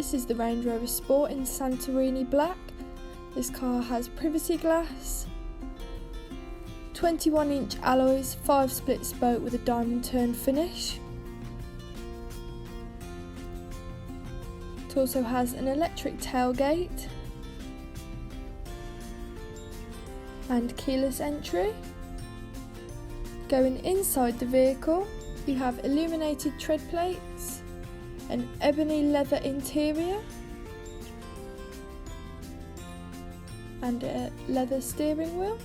This is the Range Rover Sport in Santorini Black. This car has privacy glass, 21-inch alloys, 5 split spoke with a diamond turn finish. It also has an electric tailgate and keyless entry. Going inside the vehicle, you have illuminated tread plates, an ebony leather interior and a leather steering wheel.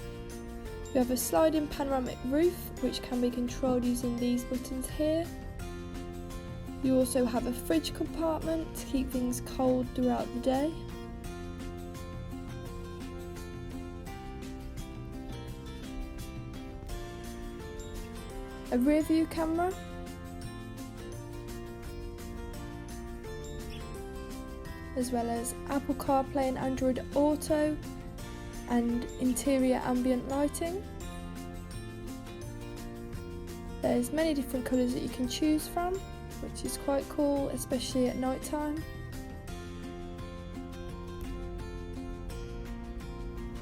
You have a sliding panoramic roof which can be controlled using these buttons here. You also have a fridge compartment to keep things cold throughout the day. A rear view camera, as well as Apple CarPlay and Android Auto and interior ambient lighting. There's many different colours that you can choose from, which is quite cool, especially at night time.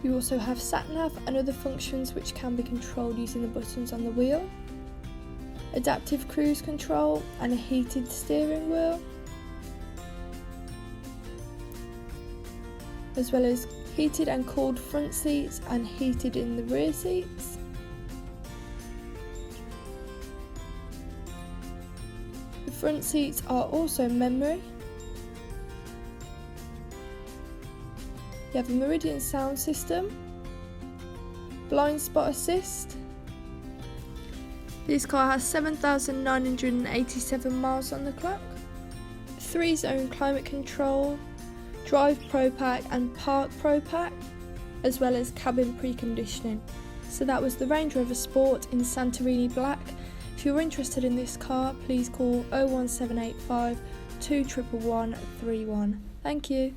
You also have sat-nav and other functions which can be controlled using the buttons on the wheel. Adaptive cruise control and a heated steering wheel, as well as heated and cooled front seats and heated in the rear seats. The front seats are also memory. You have a Meridian sound system, blind spot assist. This car has 7,987 miles on the clock, 3-zone climate control, Drive Pro Pack and Park Pro Pack, as well as cabin preconditioning. So that was the Range Rover Sport in Santorini Black. If you're interested in this car, please call 01785 211 31. Thank you.